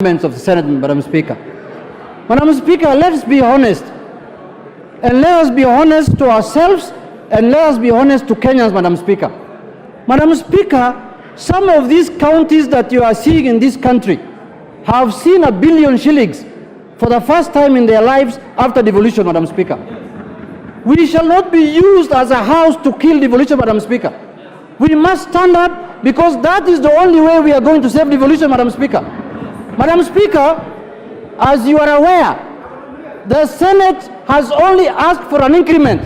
comments of the Senate, Madam Speaker. Madam Speaker, let's be honest. And let us be honest to ourselves, and let us be honest to Kenyans, Madam Speaker. Madam Speaker, some of these counties that you are seeing in this country have seen 1 billion shillings for the first time in their lives after devolution, Madam Speaker. We shall not be used as a house to kill devolution, Madam Speaker. We must stand up, because that is the only way we are going to save devolution, Madam Speaker. Madam Speaker, as you are aware, the Senate has only asked for an increment.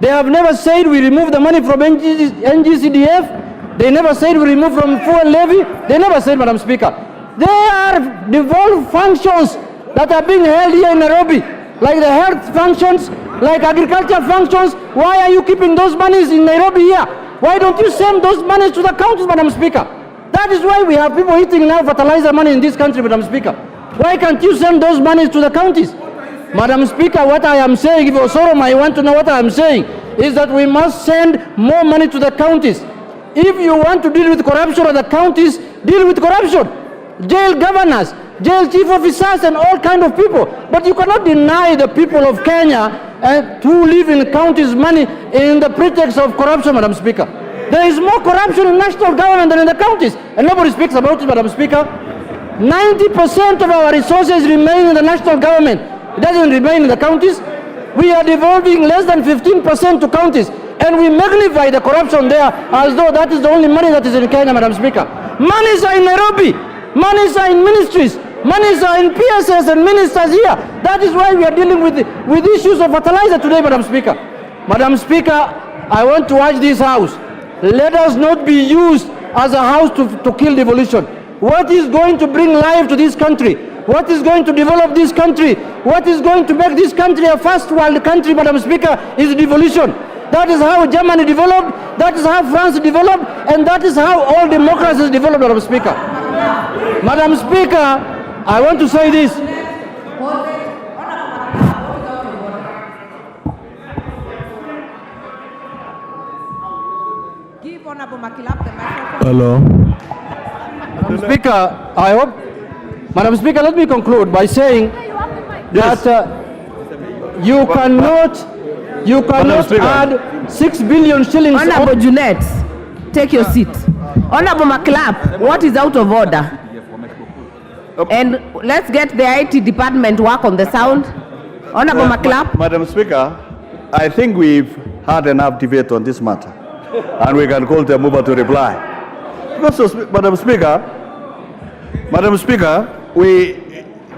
They have never said we remove the money from NGCDF. They never said we remove from fuel levy. They never said, Madam Speaker. There are devolved functions that are being held here in Nairobi, like the health functions, like agriculture functions. Why are you keeping those monies in Nairobi here? Why don't you send those monies to the counties, Madam Speaker? That is why we have people eating now fertilizer money in this country, Madam Speaker. Why can't you send those monies to the counties? Madam Speaker, what I am saying, if Osoro might want to know what I am saying, is that we must send more money to the counties. If you want to deal with corruption at the counties, deal with corruption. Jail governors, jail chief officers, and all kind of people. But you cannot deny the people of Kenya who live in counties money in the pretext of corruption, Madam Speaker. There is more corruption in national government than in the counties, and nobody speaks about it, Madam Speaker. 90% of our resources remain in the national government. It doesn't remain in the counties. We are devolving less than 15% to counties, and we magnify the corruption there as though that is the only money that is in Kenya, Madam Speaker. Monies are in Nairobi. Monies are in ministries. Monies are in PSS and ministers here. That is why we are dealing with issues of fertilizer today, Madam Speaker. Madam Speaker, I want to urge this House. Let us not be used as a house to kill devolution. What is going to bring life to this country? What is going to develop this country? What is going to make this country a first world country, Madam Speaker, is devolution. That is how Germany developed, that is how France developed, and that is how all democracies developed, Madam Speaker. Madam Speaker, I want to say this. Give Honorable Makilap the microphone. Hello. Madam Speaker, I hope, Madam Speaker, let me conclude by saying that you cannot add 6 billion shillings. Honorable Junet, take your seat. Honorable Makilap, what is out of order? And let's get the IT department work on the sound. Honorable Makilap. Madam Speaker, I think we've had enough debate on this matter, and we can call the mover to reply. Because, Madam Speaker,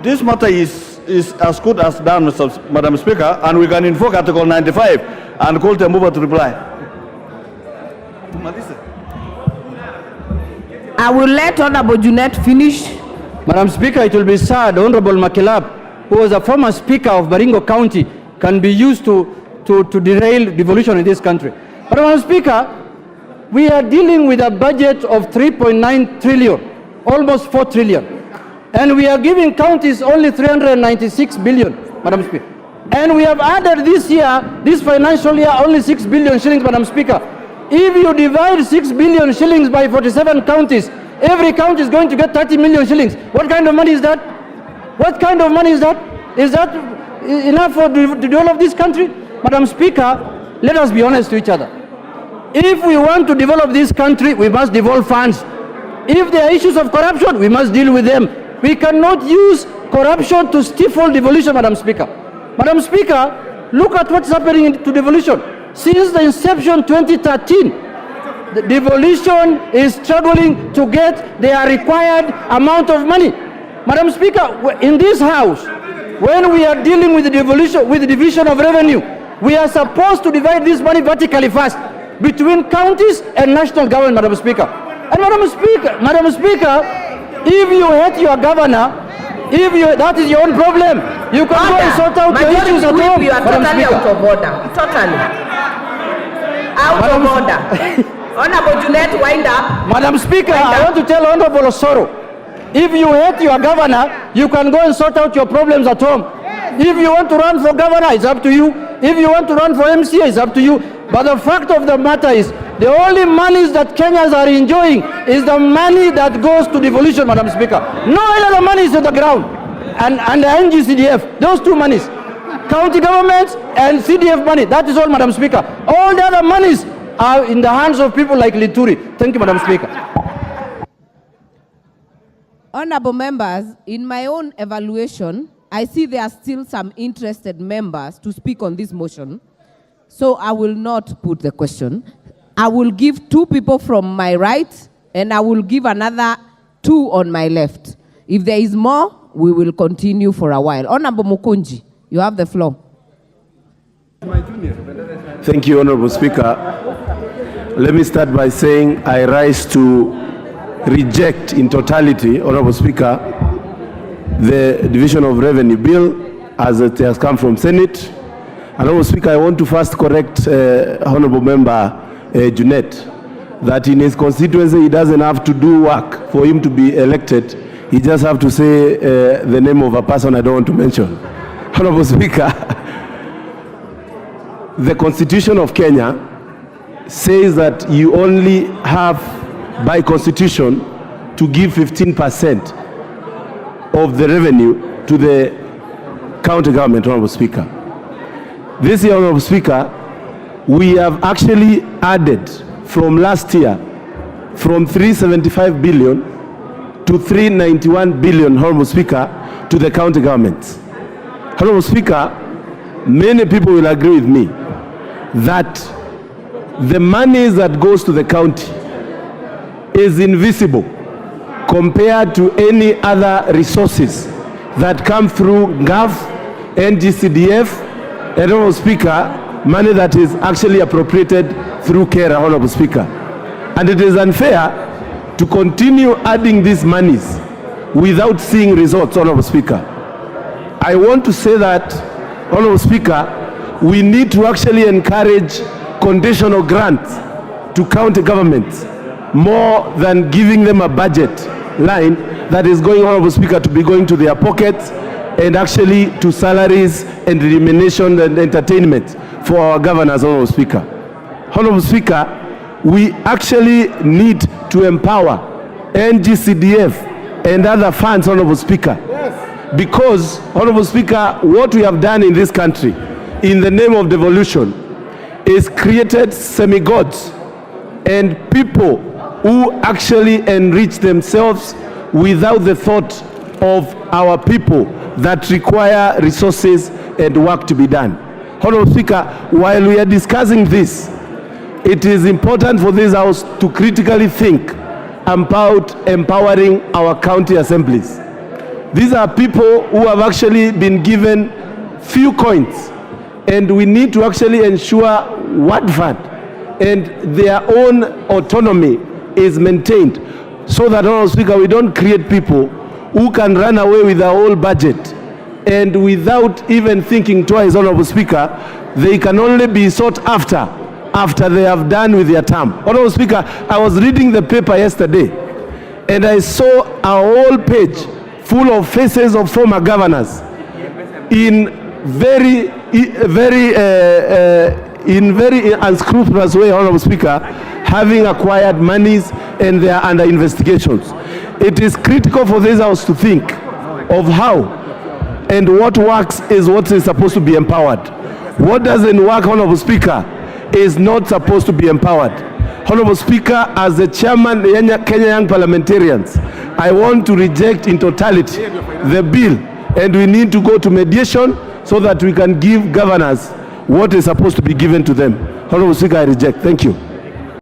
this matter is as good as done, Madam Speaker, and we can invoke Article 95 and call the mover to reply. I will let Honorable Junet finish. Madam Speaker, it will be sad. Honorable Makilap, who was a former Speaker of Baringo County, can be used to derail devolution in this country. But Madam Speaker, we are dealing with a budget of 3.9 trillion, almost 4 trillion. And we are giving counties only 396 billion, Madam Speaker. And we have added this year, this financial year, only 6 billion shillings, Madam Speaker. If you divide 6 billion shillings by 47 counties, every county is going to get 30 million shillings. What kind of money is that? What kind of money is that? Is that enough to develop this country? Madam Speaker, let us be honest to each other. If we want to develop this country, we must devolve funds. If there are issues of corruption, we must deal with them. We cannot use corruption to stifle devolution, Madam Speaker. Madam Speaker, look at what's happening to devolution. Since the inception 2013, the devolution is struggling to get their required amount of money. Madam Speaker, in this House, when we are dealing with the devolution, with the division of revenue, we are supposed to divide this money vertically first between counties and national government, Madam Speaker. And Madam Speaker, if you hate your governor, that is your own problem. You can go and sort out your issues at home. You are totally out of order. Totally. Out of order. Honorable Junet, wind up. Madam Speaker, I want to tell Honorable Osoro, if you hate your governor, you can go and sort out your problems at home. If you want to run for governor, it's up to you. If you want to run for MCA, it's up to you. But the fact of the matter is, The only monies that Kenyans are enjoying is the money that goes to devolution, Madam Speaker. No other money is on the ground. And the NGCDF, those two monies. County governments and CDF money, that is all, Madam Speaker. All the other monies are in the hands of people like Linturi. Thank you, Madam Speaker. Honorable members, in my own evaluation, I see there are still some interested members to speak on this motion. So I will not put the question. I will give 2 people from my right, and I will give another 2 on my left. If there is more, we will continue for a while. Honorable Mukunji, you have the floor. Thank you, Honorable Speaker. Let me start by saying I rise to reject in totality, Honorable Speaker, the Division of Revenue Bill as it has come from Senate. Honorable Speaker, I want to first correct Honorable Member Junet that in his constituency he doesn't have to do work for him to be elected. He just have to say the name of a person I don't want to mention. Honorable Speaker, the Constitution of Kenya says that you only have by constitution to give 15% of the revenue to the county government, Honorable Speaker. This year, Honorable Speaker, we have actually added from last year from 375 billion to 391 billion, Honorable Speaker, to the county governments. Honorable Speaker, many people will agree with me that the money that goes to the county is invisible compared to any other resources that come through GAF, NGCDF, and Honorable Speaker, money that is actually appropriated through KERA, Honorable Speaker. And it is unfair to continue adding these monies without seeing results, Honorable Speaker. I want to say that, Honorable Speaker, we need to actually encourage conditional grants to county governments more than giving them a budget line that is going, Honorable Speaker, to be going to their pockets and actually to salaries and remuneration and entertainment for our governors, Honorable Speaker. Honorable Speaker, we actually need to empower NGCDF and other funds, Honorable Speaker. Yes. Because, Honorable Speaker, what we have done in this country in the name of devolution is created semi-gods and people who actually enrich themselves without the thought of our people that require resources and work to be done. Honorable Speaker, while we are discussing this, it is important for this House to critically think about empowering our county assemblies. These are people who have actually been given few coins, and we need to actually ensure what fund and their own autonomy is maintained, so that, Honorable Speaker, we don't create people who can run away with the whole budget and without even thinking twice, Honorable Speaker, they can only be sought after they have done with their term. Honorable Speaker, I was reading the paper yesterday and I saw a whole page full of faces of former governors in very unscrupulous way, Honorable Speaker, having acquired monies and they are under investigations. It is critical for this House to think of how and what works is what is supposed to be empowered. What doesn't work, Honorable Speaker, is not supposed to be empowered. Honorable Speaker, as the chairman of Kenya Young Parliamentarians, I want to reject in totality the bill, and we need to go to mediation so that we can give governors what is supposed to be given to them. Honorable Speaker, I reject. Thank you.